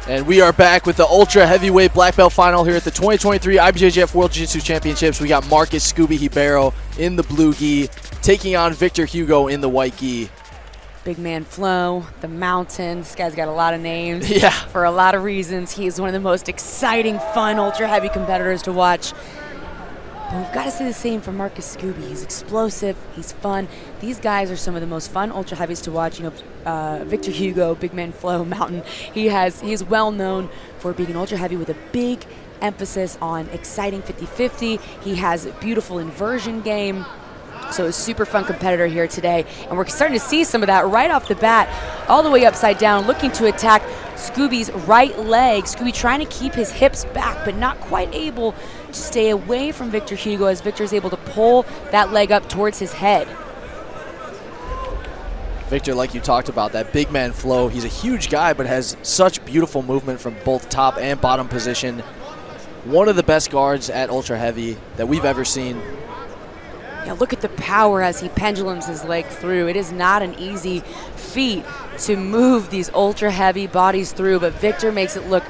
And we are back with the Ultra Heavyweight Black Belt Final here at the 2023 IBJJF World Jiu-Jitsu Championships. We got Marcus Scooby Ribeiro in the blue gi, taking on Victor Hugo in the white gi. Big man Flo, the Mountain. This guy's got a lot of names. Yeah. For a lot of reasons. He's one of the most exciting, fun, ultra heavy competitors to watch. But we've got to say the same for Marcus Scooby. He's explosive. He's fun. These guys are some of the most fun ultra heavies to watch. You know, Victor Hugo, big man Flo, Mountain. He's well known for being an ultra heavy with a big emphasis on exciting 50-50. He has a beautiful inversion game. So a super fun competitor here today. And we're starting to see some of that right off the bat, all the way upside down, looking to attack Scooby's right leg. Scooby trying to keep his hips back, but not quite able to stay away from Victor Hugo as Victor's able to pull that leg up towards his head. Victor, like you talked about, that big man Flo, he's a huge guy, but has such beautiful movement from both top and bottom position. One of the best guards at ultra heavy that we've ever seen. Yeah, look at the power as he pendulums his leg through. It is not an easy feat to move these ultra heavy bodies through, but Victor makes it look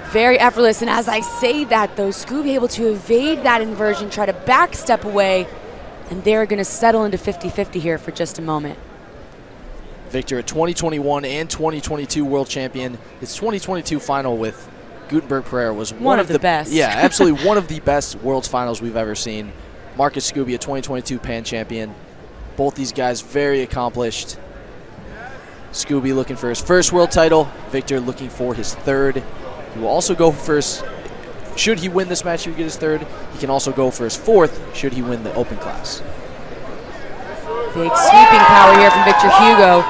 very effortless. And as I say that, though, Scooby able to evade that inversion, try to back step away, and they're going to settle into 50-50 here for just a moment. Victor, a 2021 and 2022 world champion. His 2022 final with Gutenberg Pereira was one of the best. Yeah, absolutely one of the best world's finals we've ever seen. Marcus Scooby, a 2022 Pan champion. Both these guys very accomplished. Scooby looking for his first world title. Victor looking for his third. He will also go first. Should he win this match, he will get his third. He can also go for his fourth should he win the open class. Big sweeping power here from Victor Hugo.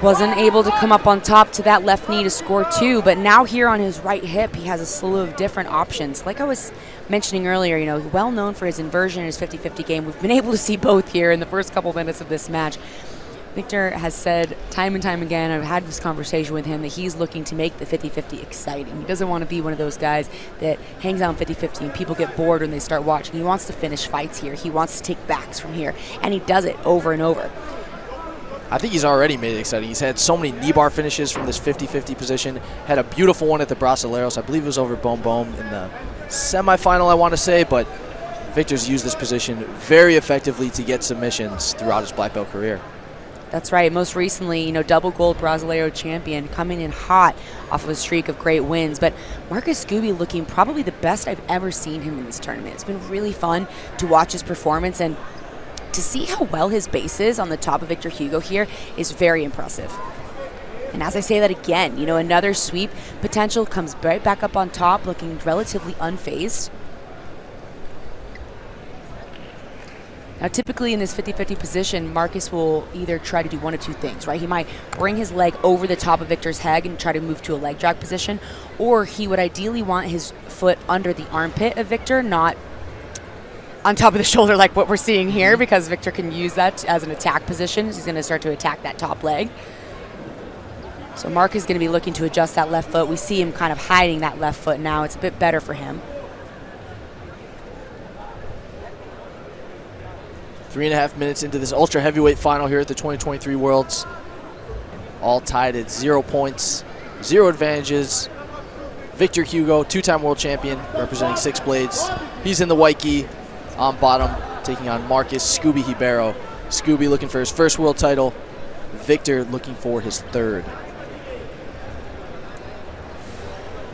Wasn't able to come up on top to that left knee to score two, but now here on his right hip, he has a slew of different options. Like I was mentioning earlier, you know, well known for his inversion and his 50-50 game. We've been able to see both here in the first couple minutes of this match. Victor has said time and time again, I've had this conversation with him, that he's looking to make the 50-50 exciting. He doesn't want to be one of those guys that hangs out on 50-50 and people get bored when they start watching. He wants to finish fights here. He wants to take backs from here, and he does it over and over. I think he's already made it exciting. He's had so many knee bar finishes from this 50-50 position. Had a beautiful one at the Brasileiros. I believe it was over Boom Boom in the semifinal, I want to say, but Victor's used this position very effectively to get submissions throughout his black belt career. That's right. Most recently, you know, double gold Brasileiro champion, coming in hot off of a streak of great wins. But Marcus Scooby looking probably the best I've ever seen him in this tournament. It's been really fun to watch his performance, and to see how well his base is on the top of Victor Hugo here is very impressive. And as I say that again, you know, another sweep potential, comes right back up on top, looking relatively unfazed. Now, typically in this 50-50 position, Marcus will either try to do one of two things, right? He might bring his leg over the top of Victor's head and try to move to a leg drag position, or he would ideally want his foot under the armpit of Victor, not on top of the shoulder like what we're seeing here, because Victor can use that as an attack position. He's going to start to attack that top leg. So Mark is going to be looking to adjust that left foot. We see him kind of hiding that left foot now. It's a bit better for him. 3.5 minutes into this ultra heavyweight final here at the 2023 Worlds. All tied at 0 points, 0 advantages. Victor Hugo, two-time world champion, representing Six Blades. He's in the white gi on bottom, taking on Marcus Scooby Ribeiro. Scooby looking for his first world title. Victor looking for his third.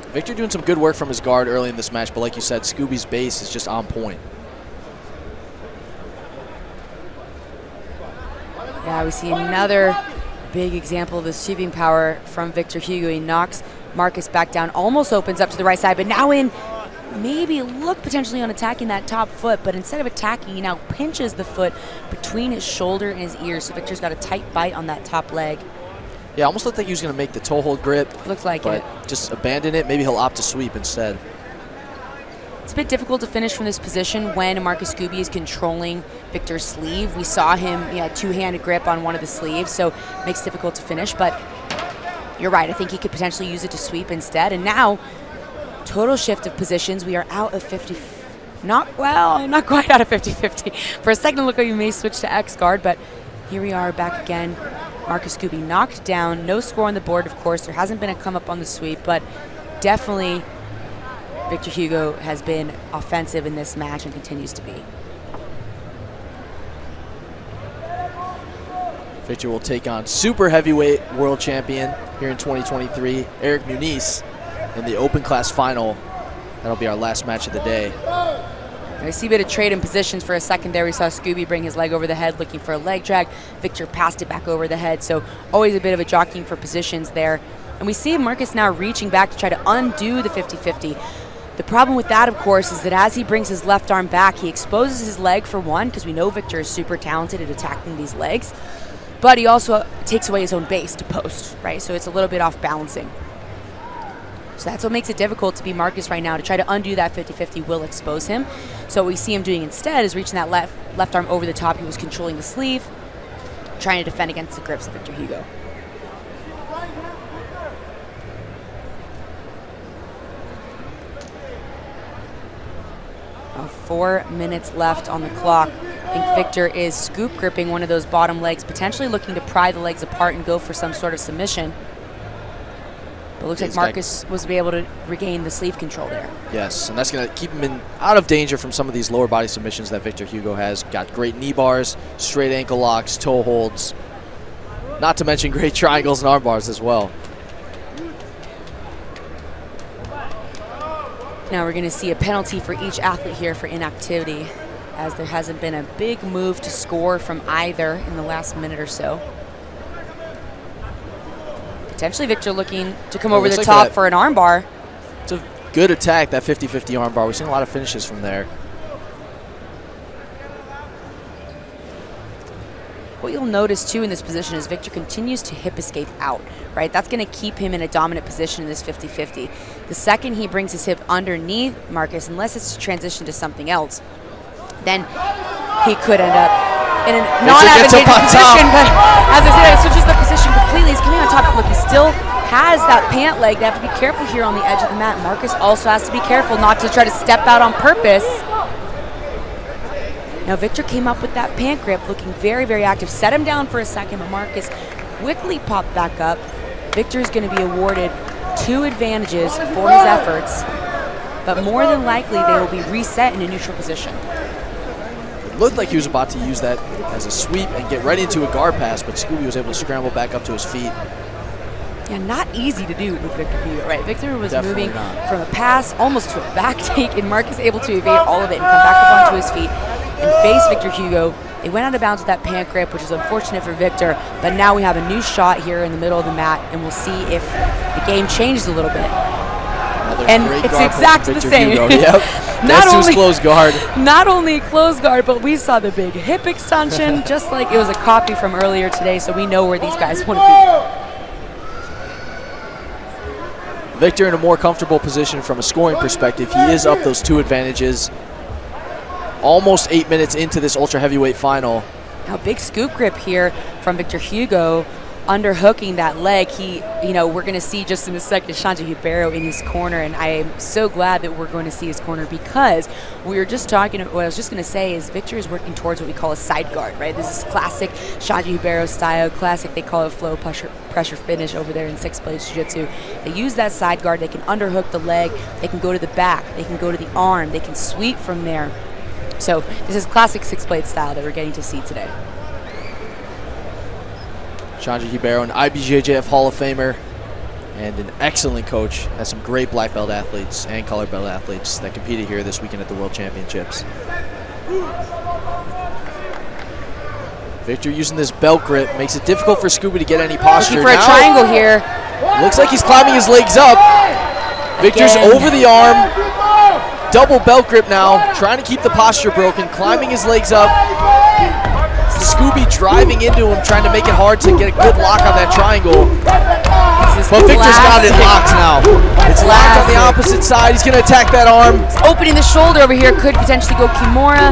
Victor doing some good work from his guard early in this match, but like you said, Scooby's base is just on point. Yeah, we see another big example of the sweeping power from Victor Hugo. He knocks Marcus back down, almost opens up to the right side, but now in, maybe look potentially on attacking that top foot, but instead of attacking, he now pinches the foot between his shoulder and his ear, so Victor's got a tight bite on that top leg. Yeah, almost looked like he was going to make the toe hold grip. Looks like but it. Just abandon it. Maybe he'll opt to sweep instead. It's a bit difficult to finish from this position when Marcus Scooby is controlling Victor's sleeve. We saw him, two-handed grip on one of the sleeves, so it makes it difficult to finish, but you're right. I think he could potentially use it to sweep instead. And now, total shift of positions. We are out of 50, not quite out of 50-50. For a second, it looked like we may switch to X guard, but here we are back again. Marcus Scooby knocked down. No score on the board, of course. There hasn't been a come up on the sweep, but definitely Victor Hugo has been offensive in this match and continues to be. Victor will take on super heavyweight world champion here in 2023, Eric Muniz, in the open class final. That'll be our last match of the day. I see a bit of trade in positions for a second there. We saw Scooby bring his leg over the head looking for a leg drag. Victor passed it back over the head, so always a bit of a jockeying for positions there. And we see Marcus now reaching back to try to undo the 50-50. The problem with that, of course, is that as he brings his left arm back, he exposes his leg for one, because we know Victor is super talented at attacking these legs, but he also takes away his own base to post, right? So it's a little bit off balancing. So that's what makes it difficult to be Marcus right now. To try to undo that 50-50 will expose him. So what we see him doing instead is reaching that left arm over the top. He was controlling the sleeve, trying to defend against the grips of Victor Hugo. Now 4 minutes left on the clock. I think Victor is scoop gripping one of those bottom legs, potentially looking to pry the legs apart and go for some sort of submission. But it looks like Marcus was able to regain the sleeve control there. Yes, and that's going to keep him out of danger from some of these lower body submissions that Victor Hugo has. Got great knee bars, straight ankle locks, toe holds, not to mention great triangles and arm bars as well. Now we're going to see a penalty for each athlete here for inactivity, as there hasn't been a big move to score from either in the last minute or so. Potentially Victor looking to come over the top for an armbar. It's a good attack, that 50-50 armbar. We've seen a lot of finishes from there. What you'll notice too in this position is Victor continues to hip escape out, right? That's going to keep him in a dominant position in this 50-50. The second he brings his hip underneath Marcus, unless it's to transition to something else, then he could end up in a non-advantageous position, but as I said, it switches the position completely. He's coming on top. Look, he still has that pant leg. They have to be careful here on the edge of the mat. Marcus also has to be careful not to try to step out on purpose. Now Victor came up with that pant grip, looking very, very active. Set him down for a second, but Marcus quickly popped back up. Victor is going to be awarded 2 advantages for his efforts, but more than likely they will be reset in a neutral position. Looked like he was about to use that as a sweep and get right into a guard pass, but Scooby was able to scramble back up to his feet. Yeah, not easy to do with Victor Hugo, right? Victor was moving from a pass almost to a back take, and Marcus able to evade all of it and come back up onto his feet and face Victor Hugo. They went out of bounds with that pant grip, which is unfortunate for Victor, but now we have a new shot here in the middle of the mat, and we'll see if the game changed a little bit. And it's exactly the same. Yep. Not only closed guard. Not only closed guard, but we saw the big hip extension, just like it was a copy from earlier today, so we know where these guys want to be. Victor in a more comfortable position from a scoring perspective. He is up those 2 advantages. Almost 8 minutes into this ultra heavyweight final. Now big scoop grip here from Victor Hugo, underhooking that leg. We're going to see just in a second Shanji Ribeiro in his corner, and I am so glad that we're going to see his corner, because we were just talking, what I was just going to say is Victor is working towards what we call a side guard, right? This is classic Shanji Ribeiro style, classic, they call it flow pressure finish over there in 6-blade Jiu-Jitsu. They use that side guard, they can underhook the leg, they can go to the back, they can go to the arm, they can sweep from there. So this is classic 6-blade style that we're getting to see today. Shanji Ribeiro, an IBJJF Hall of Famer and an excellent coach. Has some great black belt athletes and color belt athletes that competed here this weekend at the World Championships. Victor using this belt grip makes it difficult for Scooby to get any posture. Looking for a triangle here. Looks like he's climbing his legs up. Victor's over the arm. Double belt grip now, trying to keep the posture broken, climbing his legs up. Scooby driving into him, trying to make it hard to get a good lock on that triangle. But Victor's got it locked now. It's locked on the opposite side. He's going to attack that arm. Opening the shoulder over here, could potentially go Kimura.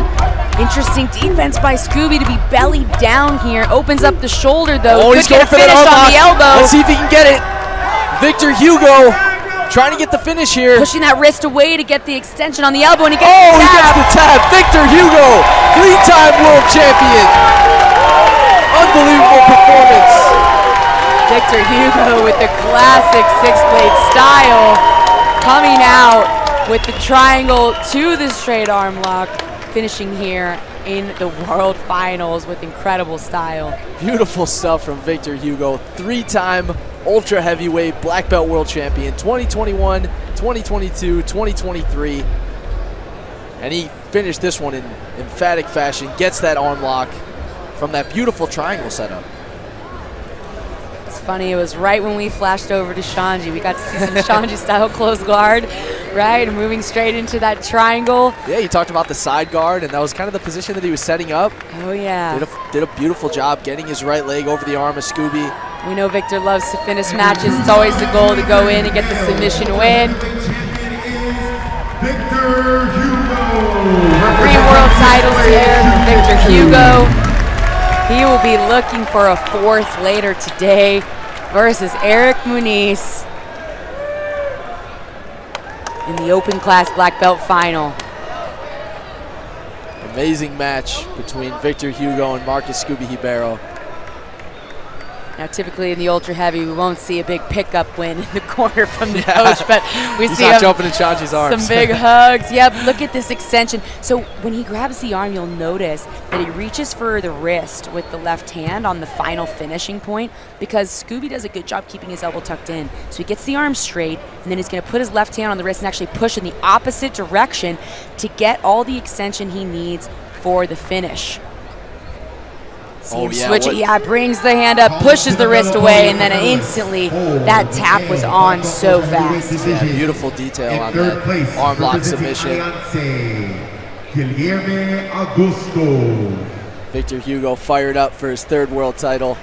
Interesting defense by Scooby to be belly down here. Opens up the shoulder though. Oh, he's going for that arm on the elbow. Let's see if he can get it. Victor Hugo trying to get the finish here. Pushing that wrist away to get the extension on the elbow, and he gets the tab. Victor Hugo, 3-time world champion. Unbelievable performance. Victor Hugo with the classic six-blade style, coming out with the triangle to the straight arm lock, finishing here in the World Finals with incredible style. Beautiful stuff from Victor Hugo, 3-time ultra heavyweight black belt world champion, 2021, 2022, 2023. And he finished this one in emphatic fashion, gets that arm lock from that beautiful triangle setup. It's funny, it was right when we flashed over to Shanji. We got to see some Shanji style close guard, right? And moving straight into that triangle. Yeah, you talked about the side guard, and that was kind of the position that he was setting up. Oh, yeah. Did a beautiful job getting his right leg over the arm of Scooby. We know Victor loves to finish matches. It's always the goal to go in and get the submission win. Victor Hugo. 3 world titles here for Victor Hugo. He will be looking for a 4th later today versus Eric Muniz in the open class black belt final. Amazing match between Victor Hugo and Marcus Scooby Ribeiro. Now, typically in the ultra heavy, we won't see a big pickup win in the corner from the coach, but we He's see not jumping in Shanji's arms. some big hugs. Yep, look at this extension. So when he grabs the arm, you'll notice that he reaches for the wrist with the left hand on the final finishing point, because Scooby does a good job keeping his elbow tucked in. So he gets the arm straight, and then he's going to put his left hand on the wrist and actually push in the opposite direction to get all the extension he needs for the finish. See him switch it, brings the hand up, pushes the wrist away, and then instantly that tap was on so fast. Yeah, beautiful detail on that arm lock submission. Victor Hugo fired up for his 3rd world title.